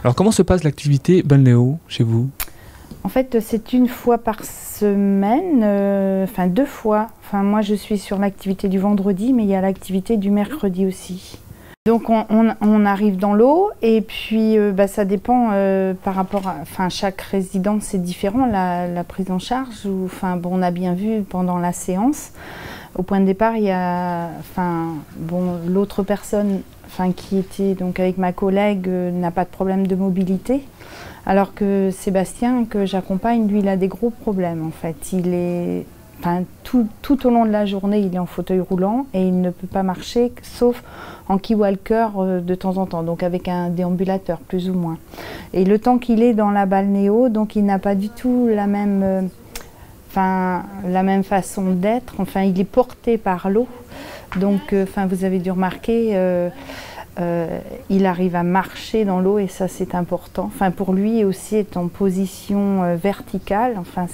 Alors comment se passe l'activité balnéo chez vous? En fait, c'est une fois par semaine, enfin 2 fois. Enfin, moi, je suis sur l'activité du vendredi, mais il y a l'activité du mercredi aussi. Donc, on arrive dans l'eau et puis ça dépend par rapport à... Enfin, chaque résident, c'est différent, la prise en charge. Enfin, bon, on a bien vu pendant la séance. Au point de départ, il y a... Enfin, bon, l'autre personne qui était donc avec ma collègue n'a pas de problème de mobilité. Alors que Sébastien, que j'accompagne, lui, il a des gros problèmes en fait. Il est, tout au long de la journée, il est en fauteuil roulant et il ne peut pas marcher, sauf en key-walker de temps en temps, donc avec un déambulateur plus ou moins. Et le temps qu'il est dans la balnéo, donc il n'a pas du tout la même façon d'être. Enfin, il est porté par l'eau. Donc, vous avez dû remarquer. Il arrive à marcher dans l'eau et ça c'est important. Enfin, pour lui aussi être en position verticale, enfin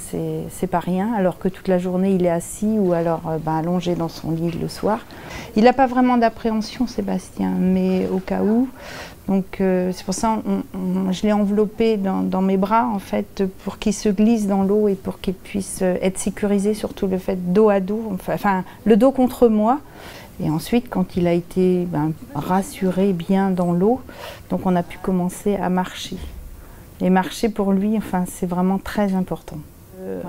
c'est pas rien, alors que toute la journée il est assis ou alors allongé dans son lit le soir. Il n'a pas vraiment d'appréhension Sébastien, mais au cas où. Donc c'est pour ça je l'ai enveloppé dans mes bras en fait pour qu'il se glisse dans l'eau et pour qu'il puisse être sécurisé, surtout le fait dos à dos, enfin le dos contre moi. Et ensuite, quand il a été rassuré bien dans l'eau, donc on a pu commencer à marcher. Et marcher pour lui, c'est vraiment très important.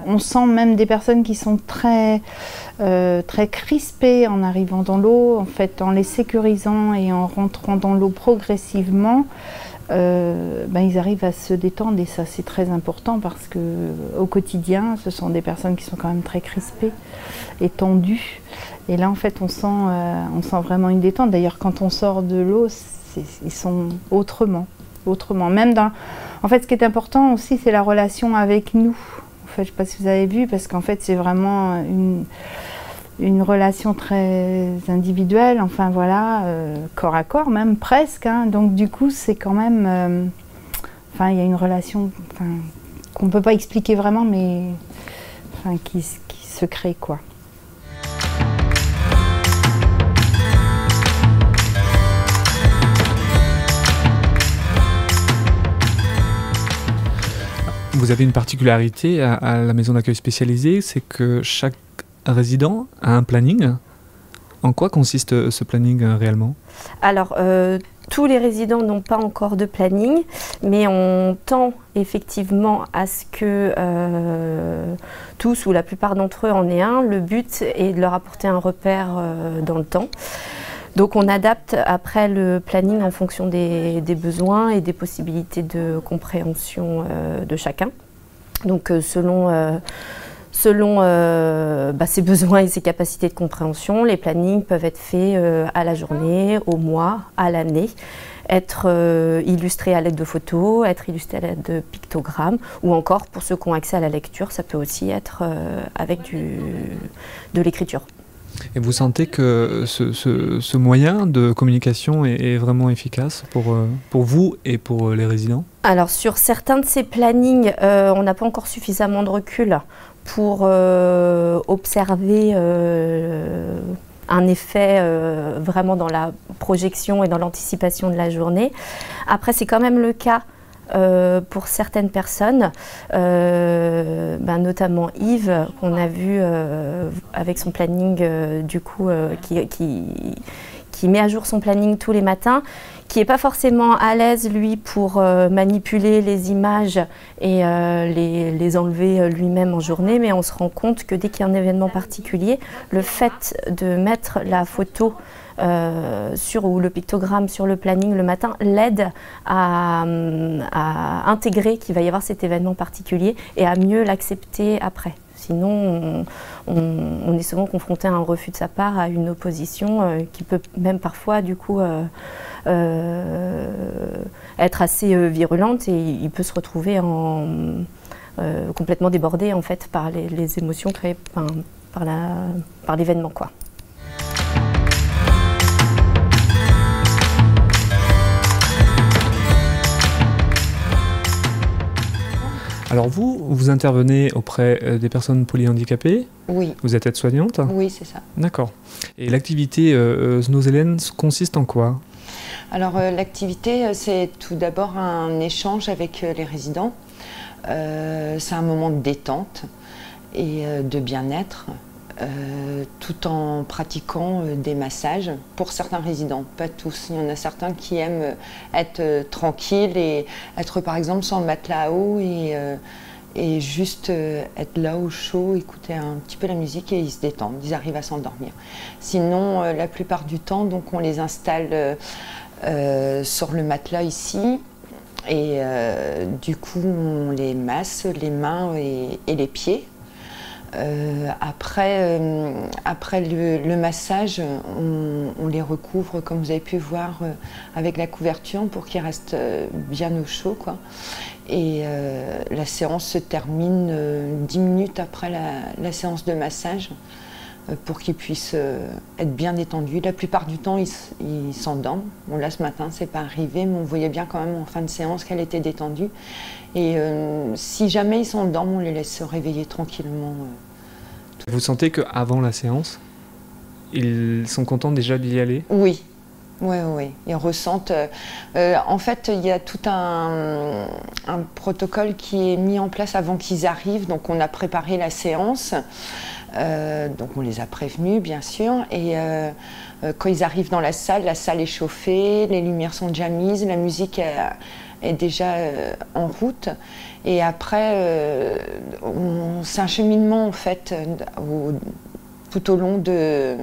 On sent même des personnes qui sont très crispées en arrivant dans l'eau, en fait, en les sécurisant et en rentrant dans l'eau progressivement. Ils arrivent à se détendre et ça c'est très important parce que au quotidien ce sont des personnes qui sont quand même très crispées et tendues et là en fait on sent vraiment une détente. D'ailleurs quand on sort de l'eau ils sont autrement même en fait ce qui est important aussi c'est la relation avec nous. En fait, je ne sais pas si vous avez vu parce qu'en fait c'est vraiment une relation très individuelle, enfin voilà, corps à corps même presque, hein. Donc du coup c'est quand même, il y a une relation qu'on ne peut pas expliquer vraiment mais qui se crée quoi. Vous avez une particularité à la maison d'accueil spécialisée, c'est que chaque résident a un planning. En quoi consiste ce planning réellement? Alors, tous les résidents n'ont pas encore de planning, mais on tend effectivement à ce que tous ou la plupart d'entre eux en aient un. Le but est de leur apporter un repère dans le temps. Donc on adapte après le planning en fonction des besoins et des possibilités de compréhension de chacun. Donc selon ses besoins et ses capacités de compréhension, les plannings peuvent être faits à la journée, au mois, à l'année, être illustrés à l'aide de photos, être illustrés à l'aide de pictogrammes, ou encore pour ceux qui ont accès à la lecture, ça peut aussi être avec de l'écriture. Et vous sentez que ce moyen de communication est vraiment efficace pour vous et pour les résidents? Alors sur certains de ces plannings, on n'a pas encore suffisamment de recul pour observer un effet vraiment dans la projection et dans l'anticipation de la journée. Après, c'est quand même le cas pour certaines personnes, notamment Yves, qu'on a vu avec son planning, qui met à jour son planning tous les matins, qui n'est pas forcément à l'aise, lui, pour manipuler les images et les enlever lui-même en journée, mais on se rend compte que dès qu'il y a un événement particulier, le fait de mettre la photo ou le pictogramme sur le planning le matin l'aide à intégrer qu'il va y avoir cet événement particulier et à mieux l'accepter après. Sinon, on est souvent confronté à un refus de sa part, à une opposition qui peut même parfois du coup être assez virulente et il peut se retrouver complètement débordé en fait par les émotions créées par l'événement quoi. Alors vous intervenez auprès des personnes polyhandicapées? Oui. Vous êtes aide-soignante? Oui, c'est ça. D'accord. Et l'activité Snozelen consiste en quoi? Alors l'activité, c'est tout d'abord un échange avec les résidents. C'est un moment de détente et de bien-être, tout en pratiquant des massages pour certains résidents, pas tous. Il y en a certains qui aiment être tranquilles et être par exemple sans le matelas à eau et juste être là au chaud, écouter un petit peu la musique et ils se détendent, ils arrivent à s'endormir. Sinon, la plupart du temps, donc, on les installe sur le matelas ici et du coup on les masse les mains et les pieds. Après le massage, on les recouvre, comme vous avez pu voir, avec la couverture pour qu'ils restent bien au chaud, quoi. Et la séance se termine 10 minutes après la séance de massage pour qu'ils puissent être bien détendus. La plupart du temps, ils s'endorment. Bon, là, ce matin, c'est pas arrivé, mais on voyait bien quand même en fin de séance qu'elle était détendue. Et si jamais ils s'endorment, on les laisse se réveiller tranquillement. Vous sentez qu'avant la séance, ils sont contents déjà d'y aller? Oui. Oui. Ils ressentent... en fait, il y a tout un protocole qui est mis en place avant qu'ils arrivent. Donc, on a préparé la séance. Donc, on les a prévenus, bien sûr. Et quand ils arrivent dans la salle est chauffée, les lumières sont déjà mises, la musique est déjà en route. Et après, c'est un cheminement, en fait, tout au long des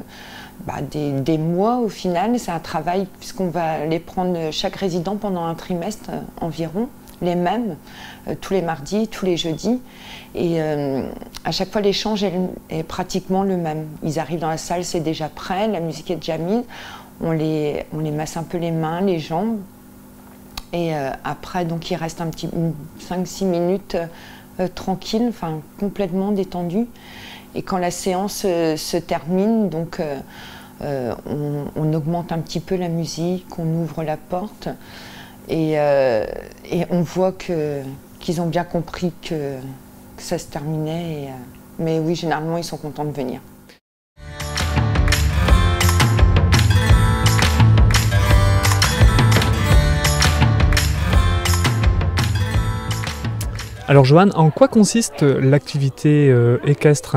mois au final. C'est un travail puisqu'on va les prendre chaque résident pendant un trimestre environ, les mêmes, tous les mardis, tous les jeudis. Et à chaque fois l'échange est pratiquement le même. Ils arrivent dans la salle, c'est déjà prêt, la musique est déjà mise, on les masse un peu les mains, les jambes. Et après, donc, il reste un petit 5-6 minutes tranquille, enfin complètement détendu. Et quand la séance se termine, donc on augmente un petit peu la musique, on ouvre la porte et on voit qu'ils ont bien compris que ça se terminait. Mais oui, généralement, ils sont contents de venir. Alors Joanne, en quoi consiste l'activité équestre?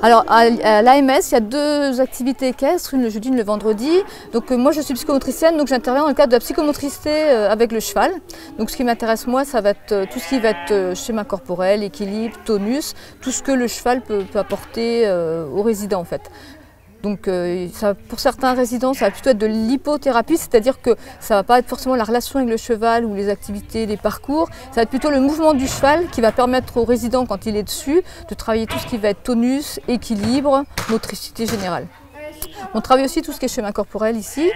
Alors à l'AMS, il y a 2 activités équestres, une le jeudi, une le vendredi. Donc moi je suis psychomotricienne, donc j'interviens dans le cadre de la psychomotricité avec le cheval. Donc ce qui m'intéresse moi, ça va être tout ce qui va être schéma corporel, équilibre, tonus, tout ce que le cheval peut apporter aux résidents en fait. Donc pour certains résidents, ça va plutôt être de l'hypothérapie, c'est-à-dire que ça ne va pas être forcément la relation avec le cheval ou les activités, les parcours, ça va être plutôt le mouvement du cheval qui va permettre au résident, quand il est dessus, de travailler tout ce qui va être tonus, équilibre, motricité générale. On travaille aussi tout ce qui est schéma corporel ici,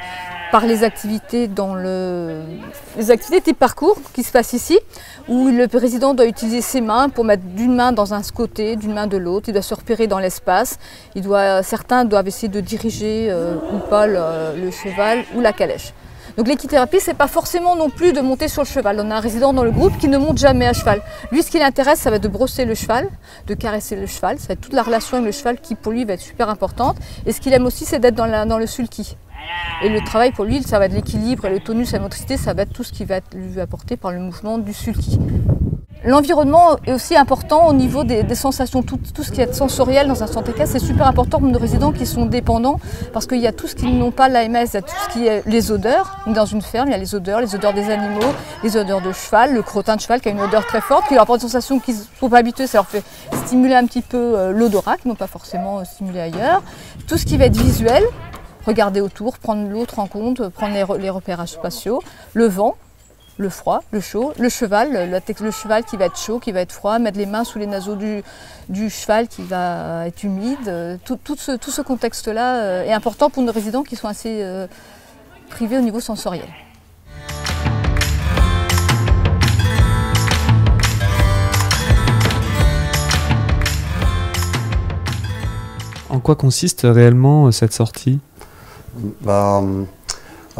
par les activités les activités type parcours qui se passent ici, où le résident doit utiliser ses mains pour mettre d'une main dans un côté, d'une main de l'autre, il doit se repérer dans l'espace, certains doivent essayer de diriger ou pas le cheval ou la calèche. Donc l'équithérapie, c'est pas forcément non plus de monter sur le cheval. On a un résident dans le groupe qui ne monte jamais à cheval. Lui, ce qui l'intéresse, ça va être de brosser le cheval, de caresser le cheval. Ça va être toute la relation avec le cheval qui, pour lui, va être super importante. Et ce qu'il aime aussi, c'est d'être dans le sulky. Et le travail pour lui, ça va être l'équilibre et le tonus, la motricité, ça va être tout ce qui va être lui apporté par le mouvement du sulky. L'environnement est aussi important au niveau des sensations, tout ce qui est sensoriel dans un centre équestre, c'est super important pour nos résidents qui sont dépendants parce qu'il y a tout ce qui n'ont pas l'AMS, il y a tout ce qui est les odeurs. Dans une ferme, il y a les odeurs des animaux, les odeurs de cheval, le crottin de cheval qui a une odeur très forte, qui leur apporte une sensation qu'ils ne sont pas habitués, ça leur fait stimuler un petit peu l'odorat, qu'ils n'ont pas forcément stimulé ailleurs. Tout ce qui va être visuel, regarder autour, prendre l'autre en compte, prendre les repérages spatiaux, le vent, le froid, le chaud, le cheval qui va être chaud, qui va être froid, mettre les mains sous les naseaux du cheval qui va être humide. Tout ce contexte-là est important pour nos résidents qui sont assez privés au niveau sensoriel. En quoi consiste réellement cette sortie?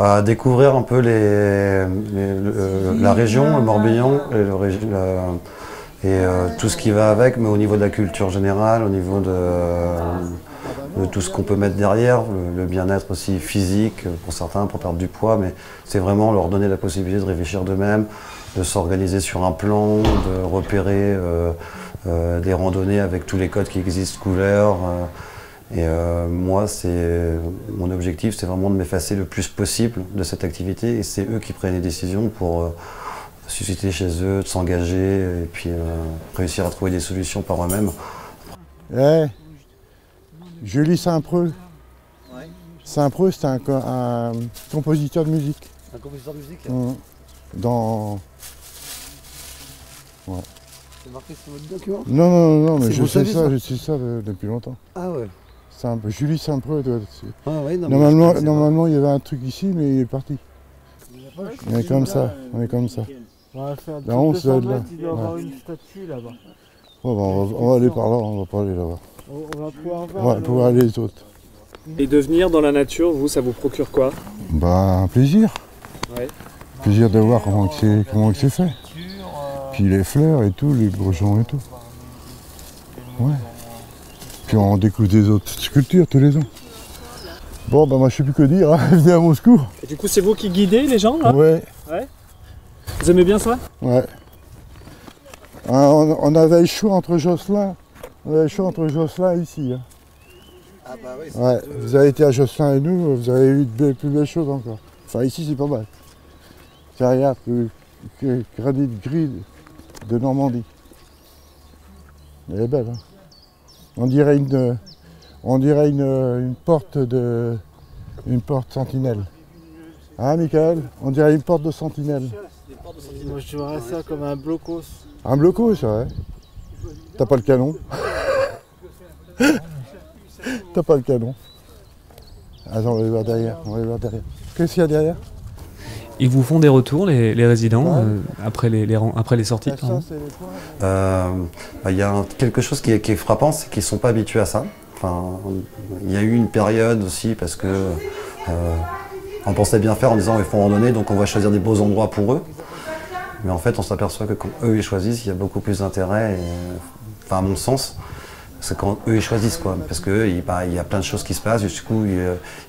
À découvrir un peu la région, le Morbihan, et et tout ce qui va avec, mais au niveau de la culture générale, au niveau de tout ce qu'on peut mettre derrière, le bien-être aussi physique pour certains, pour perdre du poids, mais c'est vraiment leur donner la possibilité de réfléchir d'eux-mêmes, de s'organiser sur un plan, de repérer des randonnées avec tous les codes qui existent, couleurs. Moi, mon objectif, c'est vraiment de m'effacer le plus possible de cette activité, et c'est eux qui prennent les décisions pour susciter chez eux, de s'engager et puis réussir à trouver des solutions par eux-mêmes. Julie Saint-Preux. Ouais. Saint-Preux, c'est un compositeur de musique. Un compositeur de musique Dans... Ouais. C'est marqué sur votre document? Non, mais je sais ça depuis longtemps. Ah ouais. Julie Saint-Preux doit être... Ah ouais, normalement, il y avait un truc ici, mais il est parti. On est comme ça, On va faire un petit peu de là. Il doit y avoir une statue là-bas. Ouais, on va aller par là, on va pas aller là-bas. On va pouvoir voir. Ouais, pouvoir aller les autres. Et de venir dans la nature, vous, ça vous procure quoi? Bah, un plaisir. Ouais. Plaisir de voir comment c'est fait. Puis les fleurs et tout, les bourgeons et tout. Ouais. Puis on découvre des autres sculptures tous les ans. Bon, bah moi je sais plus que dire, hein. Venez à mon secours. Et du coup, c'est vous qui guidez les gens là? Ouais. Vous aimez bien ça? Ouais. On avait le choix entre Josselin. On avait le choix entre Josselin et ici. Hein. Ah bah oui, ouais. Vous avez été à Josselin et nous, vous avez eu de plus belles choses encore. Enfin ici c'est pas mal. Tiens, regarde, granit gris de Normandie. Elle est belle, hein. On dirait une porte sentinelle. Hein, Michael? On dirait une porte de sentinelle. Moi je verrais ça comme un blocos. Un blocos, ouais. T'as pas le canon. T'as pas le canon. Attends, on va aller voir derrière. Qu'est-ce qu'il y a derrière? Ils vous font des retours, les résidents, après les sorties? Il y a quelque chose qui est frappant, c'est qu'ils ne sont pas habitués à ça. Enfin, il y a eu une période aussi parce que on pensait bien faire en disant il faut randonner, donc on va choisir des beaux endroits pour eux. Mais en fait, on s'aperçoit que quand eux ils choisissent, il y a beaucoup plus d'intérêt. Enfin, à mon sens, c'est quand eux ils choisissent, quoi. Parce qu'il y a plein de choses qui se passent, et du coup,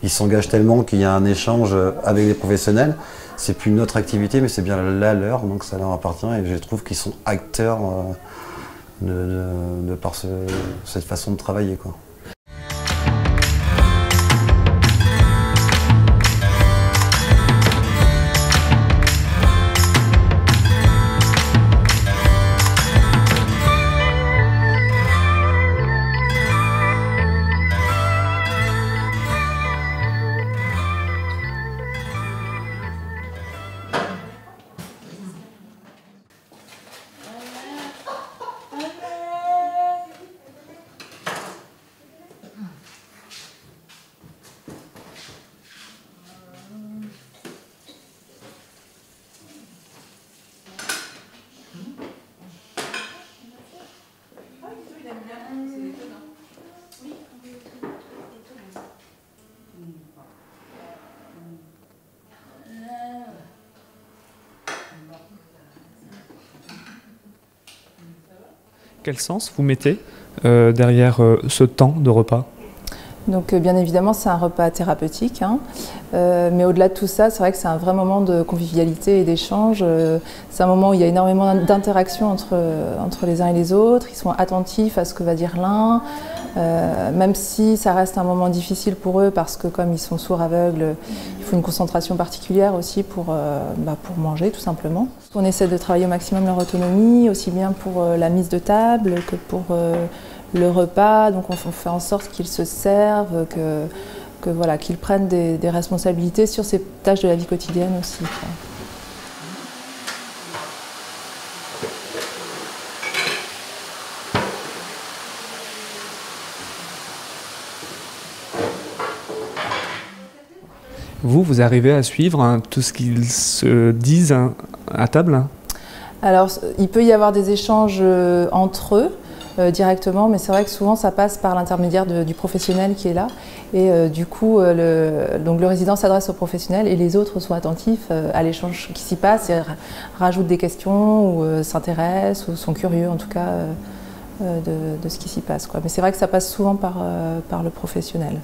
ils s'engagent tellement qu'il y a un échange avec les professionnels. C'est plus notre activité, mais c'est bien la leur, donc ça leur appartient. Et je trouve qu'ils sont acteurs de par cette façon de travailler, quoi. Quel sens vous mettez derrière ce temps de repas? Donc bien évidemment c'est un repas thérapeutique, hein. Mais au-delà de tout ça, c'est vrai que c'est un vrai moment de convivialité et d'échange. C'est un moment où il y a énormément d'interaction entre les uns et les autres. Ils sont attentifs à ce que va dire l'un, même si ça reste un moment difficile pour eux parce que comme ils sont sourds aveugles, il faut une concentration particulière aussi pour manger tout simplement. On essaie de travailler au maximum leur autonomie, aussi bien pour la mise de table que pour le repas. Donc on fait en sorte qu'ils se servent, qu'ils prennent des responsabilités sur ces tâches de la vie quotidienne aussi, quoi. Vous arrivez à suivre tout ce qu'ils se disent à table? Alors, il peut y avoir des échanges entre eux. directement, mais c'est vrai que souvent ça passe par l'intermédiaire du professionnel qui est là. Et du coup, donc le résident s'adresse au professionnel et les autres sont attentifs à l'échange qui s'y passe et rajoutent des questions ou s'intéressent ou sont curieux en tout cas de ce qui s'y passe, quoi. Mais c'est vrai que ça passe souvent par le professionnel.